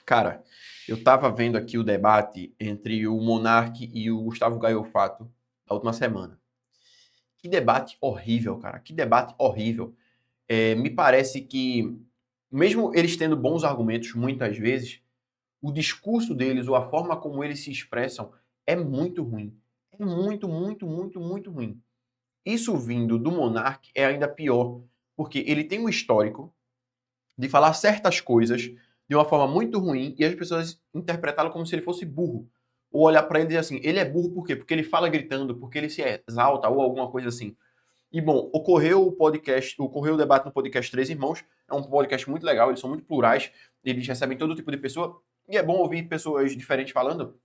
Cara, eu tava vendo aqui o debate entre o Monark e o Gustavo Gaio Fato da última semana. Que debate horrível, cara. Que debate horrível. Me parece que, mesmo eles tendo bons argumentos muitas vezes, o discurso deles ou a forma como eles se expressam é muito ruim. É muito, muito, muito, muito ruim. Isso vindo do Monark é ainda pior, porque ele tem um histórico de falar certas coisas de uma forma muito ruim e as pessoas interpretá-lo como se ele fosse burro. Ou olhar para ele e dizer assim, ele é burro por quê? Porque ele fala gritando, porque ele se exalta ou alguma coisa assim. E bom, ocorreu o debate no podcast Três Irmãos, é um podcast muito legal, eles são muito plurais, eles recebem todo tipo de pessoa, e é bom ouvir pessoas diferentes falando.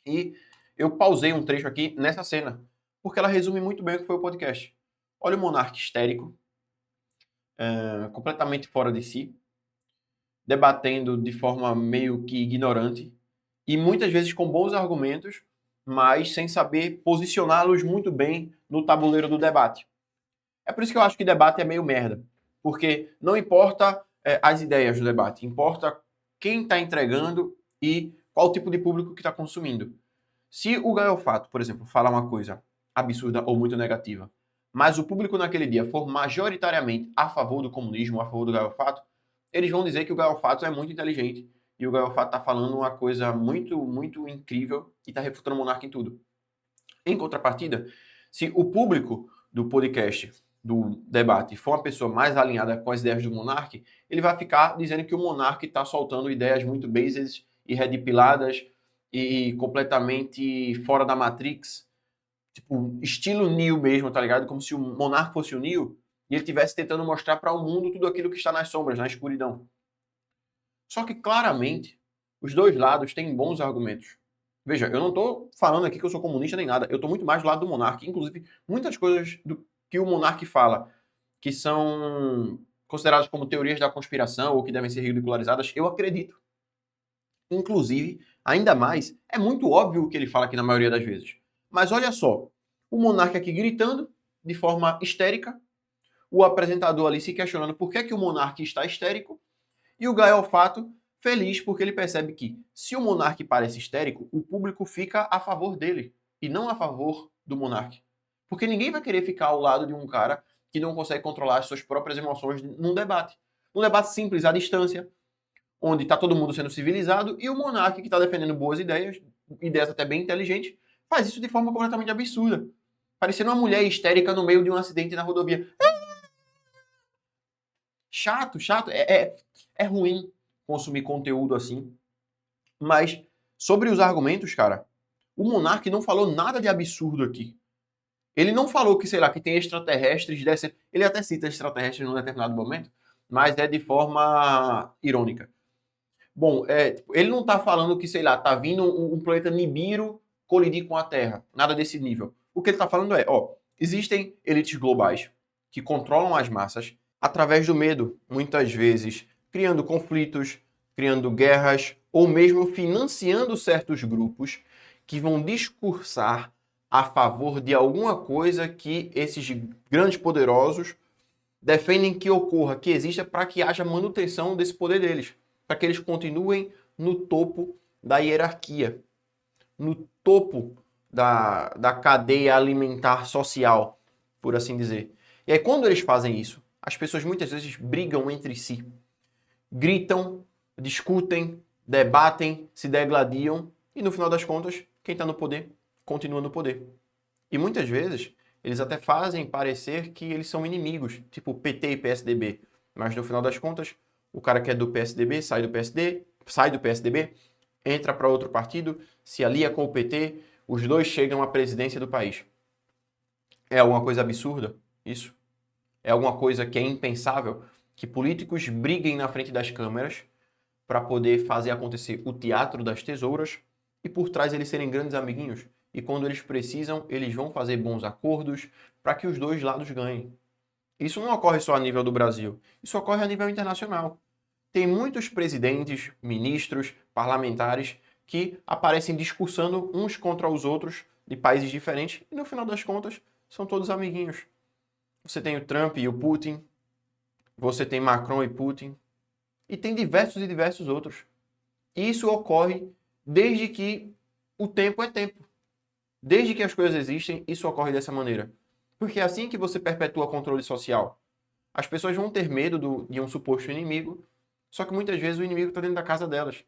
E eu pausei um trecho aqui nessa cena, porque ela resume muito bem o que foi o podcast. Olha o monarca histérico, completamente fora de si, debatendo de forma meio que ignorante e muitas vezes com bons argumentos, mas sem saber posicioná-los muito bem no tabuleiro do debate. É por isso que eu acho que debate é meio merda, porque não importa as ideias do debate, importa quem está entregando e qual tipo de público que está consumindo. Se o Gaio Fato, por exemplo, falar uma coisa absurda ou muito negativa, mas o público naquele dia for majoritariamente a favor do comunismo, a favor do Gaio Fato, eles vão dizer que o Gaio Fato é muito inteligente e o Gaio Fato está falando uma coisa muito, muito incrível e está refutando o monarca em tudo. Em contrapartida, se o público do podcast, do debate, for uma pessoa mais alinhada com as ideias do monarca, ele vai ficar dizendo que o monarca está soltando ideias muito bases e redipiladas e completamente fora da Matrix, tipo, estilo Neo mesmo, tá ligado? Como se o monarca fosse o Neo e ele estivesse tentando mostrar para o mundo tudo aquilo que está nas sombras, na escuridão. Só que claramente os dois lados têm bons argumentos. Veja, eu não estou falando aqui que eu sou comunista nem nada. Eu estou muito mais do lado do monarca. Inclusive, muitas coisas do que o monarca fala que são consideradas como teorias da conspiração ou que devem ser ridicularizadas, eu acredito. Inclusive, ainda mais, é muito óbvio o que ele fala aqui na maioria das vezes. Mas olha só, o monarca aqui gritando de forma histérica, o apresentador ali se questionando por que, é que o monarca está histérico, e o Gael Fato feliz porque ele percebe que, se o monarca parece histérico, o público fica a favor dele e não a favor do monarca. Porque ninguém vai querer ficar ao lado de um cara que não consegue controlar as suas próprias emoções num debate. Um debate simples, à distância, onde está todo mundo sendo civilizado e o monarca que está defendendo boas ideias, ideias até bem inteligentes, faz isso de forma completamente absurda. Parecendo uma mulher histérica no meio de um acidente na rodovia. Chato, chato. É ruim consumir conteúdo assim. Mas sobre os argumentos, cara, o Monark não falou nada de absurdo aqui. Ele não falou que, sei lá, que tem extraterrestres descendo. Ele até cita extraterrestres num determinado momento, mas é de forma irônica. Bom, tipo, ele não tá falando que, sei lá, tá vindo um planeta Nibiru colidir com a Terra. Nada desse nível. O que ele tá falando é, ó, existem elites globais que controlam as massas através do medo, muitas vezes criando conflitos, criando guerras ou mesmo financiando certos grupos que vão discursar a favor de alguma coisa que esses grandes poderosos defendem que ocorra, que exista para que haja manutenção desse poder deles, para que eles continuem no topo da hierarquia, no topo da cadeia alimentar social, por assim dizer. E aí, quando eles fazem isso, as pessoas muitas vezes brigam entre si, gritam, discutem, debatem, se degladiam, e no final das contas, quem está no poder continua no poder. E muitas vezes eles até fazem parecer que eles são inimigos, tipo PT e PSDB. Mas no final das contas, o cara que é do PSDB sai do PSD, sai do PSDB, entra para outro partido, se alia com o PT, os dois chegam à presidência do país. É alguma coisa absurda? Isso? É alguma coisa que é impensável? Que políticos briguem na frente das câmeras para poder fazer acontecer o teatro das tesouras e por trás eles serem grandes amiguinhos. E quando eles precisam, eles vão fazer bons acordos para que os dois lados ganhem. Isso não ocorre só a nível do Brasil, isso ocorre a nível internacional. Tem muitos presidentes, ministros, parlamentares que aparecem discursando uns contra os outros de países diferentes e no final das contas são todos amiguinhos. Você tem o Trump e o Putin, você tem Macron e Putin, e tem diversos e diversos outros. Isso ocorre desde que o tempo é tempo. Desde que as coisas existem, isso ocorre dessa maneira. Porque é assim que você perpetua controle social. As pessoas vão ter medo de um suposto inimigo, só que muitas vezes o inimigo está dentro da casa delas.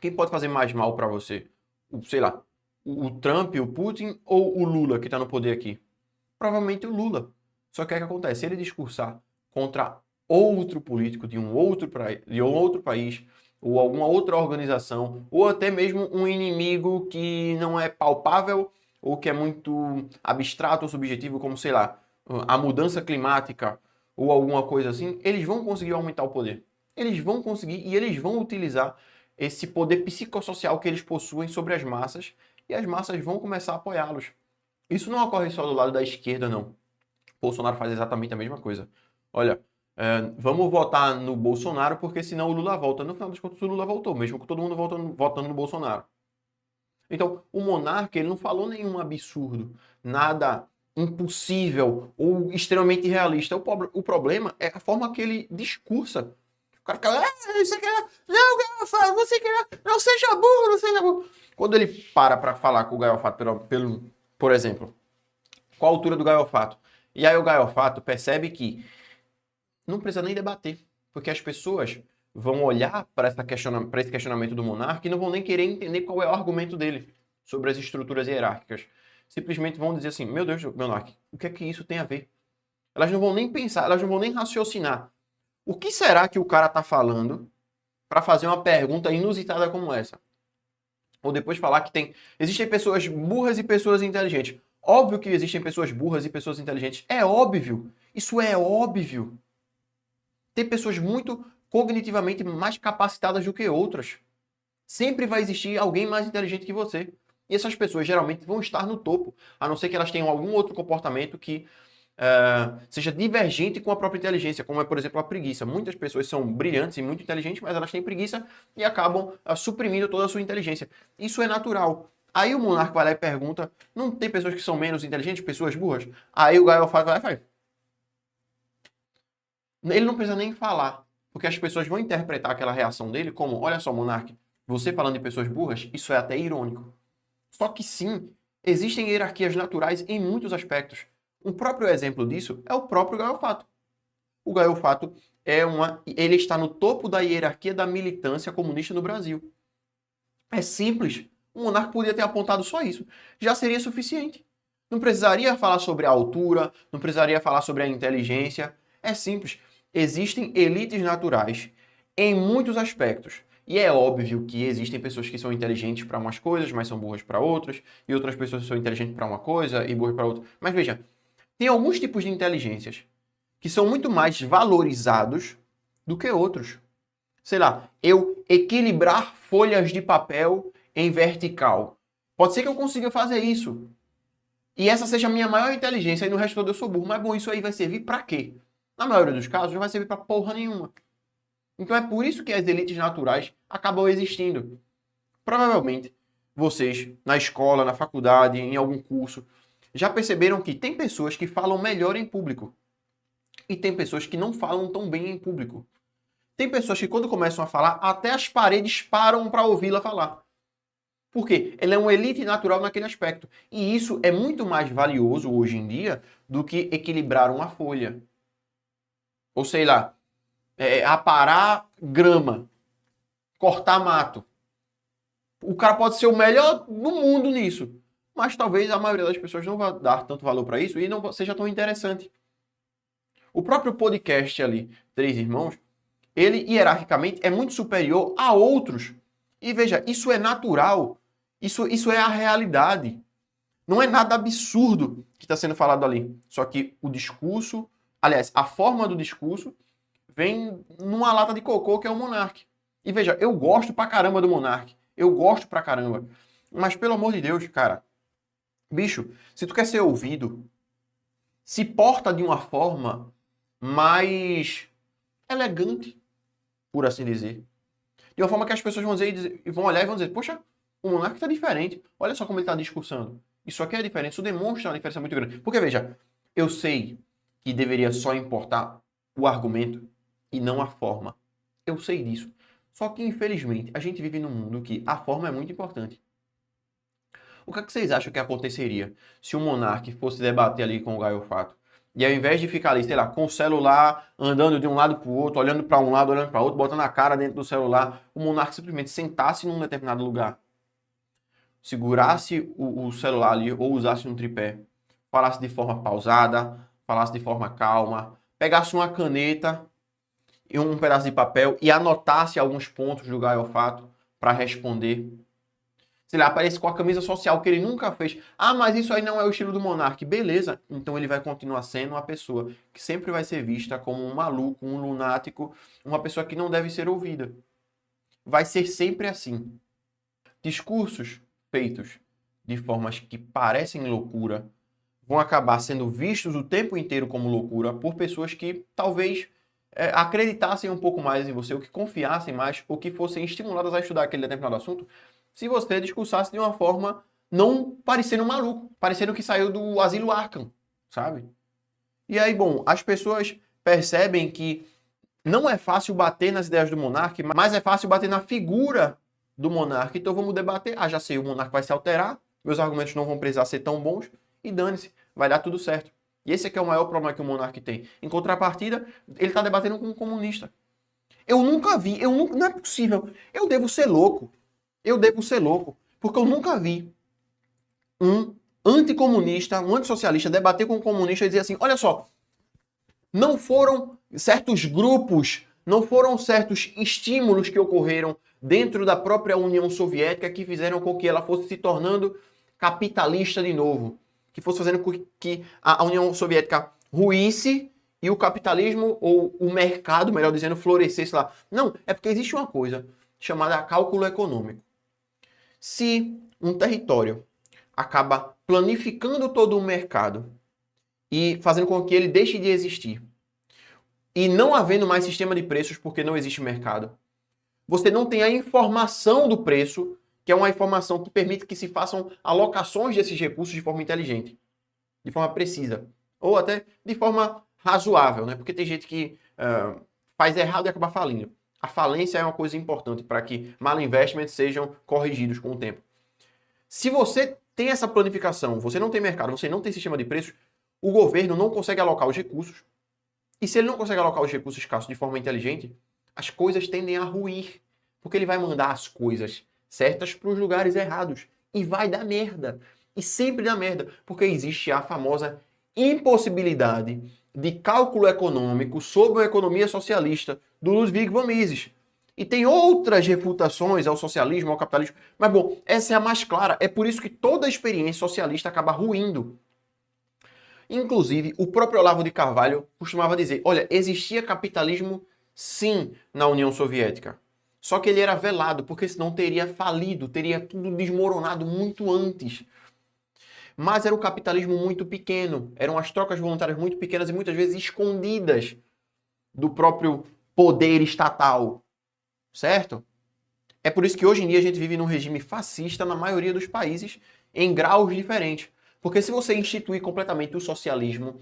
Quem pode fazer mais mal para você? Sei lá, o Trump, o Putin ou o Lula que está no poder aqui? Provavelmente o Lula. Só que o que acontece? Se ele discursar contra outro político de um outro país, ou alguma outra organização, ou até mesmo um inimigo que não é palpável, ou que é muito abstrato ou subjetivo, como, sei lá, a mudança climática, ou alguma coisa assim, eles vão conseguir aumentar o poder. Eles vão conseguir e eles vão utilizar esse poder psicossocial que eles possuem sobre as massas, e as massas vão começar a apoiá-los. Isso não ocorre só do lado da esquerda, não. Bolsonaro faz exatamente a mesma coisa. Olha, vamos votar no Bolsonaro porque senão o Lula volta. No final das contas, o Lula voltou, mesmo com todo mundo votando no Bolsonaro. Então, o monarca, ele não falou nenhum absurdo, nada impossível ou extremamente irrealista. O problema é a forma que ele discursa. O cara fica, você quer, não, Gaio Fato, você quer, não seja burro, não seja burro. Quando ele para falar com o Gaio Fato, por exemplo, qual a altura do Gaio Fato? E aí o Gaio Fato percebe que não precisa nem debater, porque as pessoas vão olhar para esse questionamento do monarca e não vão nem querer entender qual é o argumento dele sobre as estruturas hierárquicas. Simplesmente vão dizer assim, meu Deus, monarca, o que é que isso tem a ver? Elas não vão nem pensar, elas não vão nem raciocinar. O que será que o cara está falando para fazer uma pergunta inusitada como essa? Ou depois falar que existem pessoas burras e pessoas inteligentes. Óbvio que existem pessoas burras e pessoas inteligentes. É óbvio. Isso é óbvio. Tem pessoas muito cognitivamente mais capacitadas do que outras. Sempre vai existir alguém mais inteligente que você. E essas pessoas geralmente vão estar no topo, a não ser que elas tenham algum outro comportamento que seja divergente com a própria inteligência, como é, por exemplo, a preguiça. Muitas pessoas são brilhantes e muito inteligentes, mas elas têm preguiça e acabam suprimindo toda a sua inteligência. Isso é natural. Aí o monarca vai lá e pergunta, não tem pessoas que são menos inteligentes, pessoas burras? Aí o Gaio vai lá e faz. Ele não precisa nem falar, porque as pessoas vão interpretar aquela reação dele como, olha só, monarca, você falando de pessoas burras, isso é até irônico. Só que sim, existem hierarquias naturais em muitos aspectos. Um próprio exemplo disso é o próprio Gaio Fato. O Gaio Fato ele está no topo da hierarquia da militância comunista no Brasil. É simples. O monarca podia ter apontado só isso. Já seria suficiente. Não precisaria falar sobre a altura, não precisaria falar sobre a inteligência. É simples. Existem elites naturais em muitos aspectos. E é óbvio que existem pessoas que são inteligentes para umas coisas, mas são burras para outras, e outras pessoas que são inteligentes para uma coisa e burras para outra. Mas veja, tem alguns tipos de inteligências que são muito mais valorizados do que outros. Sei lá, eu equilibrar folhas de papel em vertical. Pode ser que eu consiga fazer isso. E essa seja a minha maior inteligência, e no resto todo eu sou burro. Mas bom, isso aí vai servir para quê? Na maioria dos casos, não vai servir para porra nenhuma. Então é por isso que as elites naturais acabam existindo. Provavelmente, vocês, na escola, na faculdade, em algum curso, já perceberam que tem pessoas que falam melhor em público. E tem pessoas que não falam tão bem em público. Tem pessoas que quando começam a falar, até as paredes param para ouvi-la falar. Por quê? Ela é uma elite natural naquele aspecto. E isso é muito mais valioso hoje em dia do que equilibrar uma folha. Ou sei lá, aparar grama, cortar mato. O cara pode ser o melhor do mundo nisso. Mas talvez a maioria das pessoas não vá dar tanto valor para isso e não seja tão interessante. O próprio podcast ali, Três Irmãos, ele hierarquicamente é muito superior a outros. E veja, isso é natural. Isso é a realidade. Não é nada absurdo que está sendo falado ali. Só que o discurso, aliás, a forma do discurso vem numa lata de cocô que é o Monark. E veja, eu gosto pra caramba do Monark. Eu gosto pra caramba. Mas pelo amor de Deus, cara, bicho, se tu quer ser ouvido, se porta de uma forma mais elegante, por assim dizer. De uma forma que as pessoas vão olhar e vão dizer, poxa, o Monark tá diferente. Olha só como ele tá discursando. Isso aqui é diferente, isso demonstra uma diferença muito grande. Porque, veja, eu sei que deveria só importar o argumento e não a forma. Eu sei disso. Só que, infelizmente, a gente vive num mundo que a forma é muito importante. O que é que vocês acham que aconteceria se o monarca fosse debater ali com o Gaio Fato? E ao invés de ficar ali, sei lá, com o celular, andando de um lado para o outro, olhando para um lado, olhando para outro, botando a cara dentro do celular, o monarca simplesmente sentasse num determinado lugar, segurasse o celular ali ou usasse um tripé, falasse de forma pausada, falasse de forma calma, pegasse uma caneta e um pedaço de papel e anotasse alguns pontos do Gaio Fato para responder. Se ele aparece com a camisa social que ele nunca fez. Ah, mas isso aí não é o estilo do monarca. Beleza, então ele vai continuar sendo uma pessoa que sempre vai ser vista como um maluco, um lunático, uma pessoa que não deve ser ouvida. Vai ser sempre assim. Discursos feitos de formas que parecem loucura vão acabar sendo vistos o tempo inteiro como loucura por pessoas que talvez acreditassem um pouco mais em você, ou que confiassem mais, ou que fossem estimuladas a estudar aquele determinado assunto, se você discursasse de uma forma não parecendo um maluco, parecendo que saiu do asilo Arkham, sabe? E aí, bom, as pessoas percebem que não é fácil bater nas ideias do monarca, mas é fácil bater na figura do monarca. Então vamos debater. Ah, já sei, o monarca vai se alterar, meus argumentos não vão precisar ser tão bons, e dane-se, vai dar tudo certo. E esse aqui é o maior problema que o monarca tem. Em contrapartida, ele está debatendo com um comunista. Eu nunca vi, não é possível. Eu devo ser louco. Porque eu nunca vi um anticomunista, um antissocialista debater com um comunista e dizer assim, olha só, não foram certos grupos, não foram certos estímulos que ocorreram dentro da própria União Soviética que fizeram com que ela fosse se tornando capitalista de novo, que fosse fazendo com que a União Soviética ruísse e o capitalismo, ou o mercado, melhor dizendo, florescesse lá. Não, é porque existe uma coisa chamada cálculo econômico. Se um território acaba planificando todo o mercado e fazendo com que ele deixe de existir, e não havendo mais sistema de preços porque não existe mercado, você não tem a informação do preço, que é uma informação que permite que se façam alocações desses recursos de forma inteligente, de forma precisa, ou até de forma razoável, né? Porque tem gente que faz errado e acaba falindo. A falência é uma coisa importante para que mal investimentos sejam corrigidos com o tempo. Se você tem essa planificação, você não tem mercado, você não tem sistema de preços, o governo não consegue alocar os recursos. E se ele não consegue alocar os recursos escassos de forma inteligente, as coisas tendem a ruir. Porque ele vai mandar as coisas certas para os lugares errados. E vai dar merda. E sempre dá merda. Porque existe a famosa impossibilidade de cálculo econômico sobre a economia socialista do Ludwig von Mises. E tem outras refutações ao socialismo, ao capitalismo. Mas, bom, essa é a mais clara. É por isso que toda a experiência socialista acaba ruindo. Inclusive, o próprio Olavo de Carvalho costumava dizer, olha, existia capitalismo sim na União Soviética. Só que ele era velado, porque senão teria falido, teria tudo desmoronado muito antes. Mas era um capitalismo muito pequeno, eram as trocas voluntárias muito pequenas e muitas vezes escondidas do próprio poder estatal, certo? É por isso que hoje em dia a gente vive num regime fascista na maioria dos países, em graus diferentes. Porque se você instituir completamente o socialismo,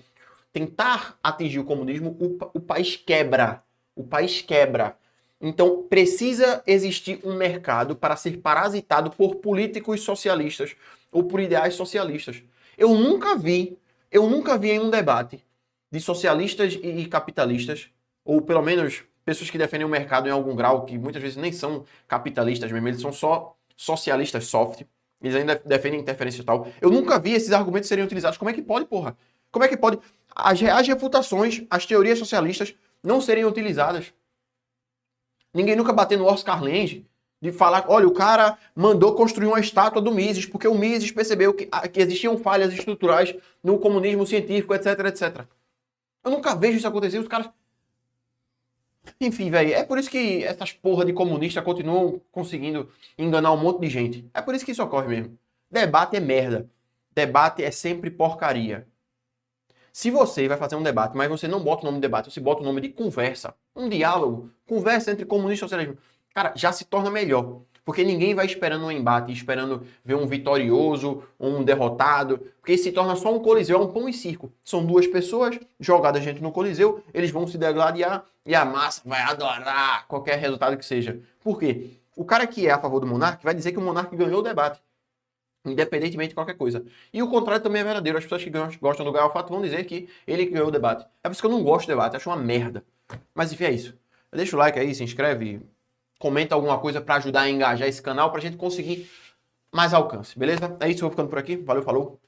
tentar atingir o comunismo, o país quebra. O país quebra. Então, precisa existir um mercado para ser parasitado por políticos socialistas ou por ideais socialistas. Eu nunca vi em um debate de socialistas e capitalistas, ou pelo menos pessoas que defendem o mercado em algum grau, que muitas vezes nem são capitalistas mesmo, eles são só socialistas soft, eles ainda defendem interferência e tal. Eu nunca vi esses argumentos serem utilizados. Como é que pode, porra? Como é que pode as refutações, as teorias socialistas não serem utilizadas? Ninguém nunca bateu no Oscar Lange de falar, olha, o cara mandou construir uma estátua do Mises, porque o Mises percebeu que existiam falhas estruturais no comunismo científico, etc, etc. Eu nunca vejo isso acontecer, os caras... Enfim, velho, é por isso que essas porra de comunistas continuam conseguindo enganar um monte de gente. É por isso que isso ocorre mesmo. Debate é merda. Debate é sempre porcaria. Se você vai fazer um debate, mas você não bota o nome de debate, você bota o nome de conversa, um diálogo, conversa entre comunista e socialismo, cara, já se torna melhor. Porque ninguém vai esperando um embate, esperando ver um vitorioso ou um derrotado, porque se torna só um coliseu, é um pão e circo. São duas pessoas jogadas dentro no coliseu, eles vão se degladiar e a massa vai adorar qualquer resultado que seja. Por quê? O cara que é a favor do monarca vai dizer que o monarca ganhou o debate, independentemente de qualquer coisa. E o contrário também é verdadeiro. As pessoas que gostam do Gael Fato vão dizer que ele ganhou o debate. É por isso que eu não gosto de debate, acho uma merda. Mas enfim, é isso. Deixa o like aí, se inscreve, comenta alguma coisa para ajudar a engajar esse canal, pra gente conseguir mais alcance, beleza? É isso, eu vou ficando por aqui. Valeu, falou.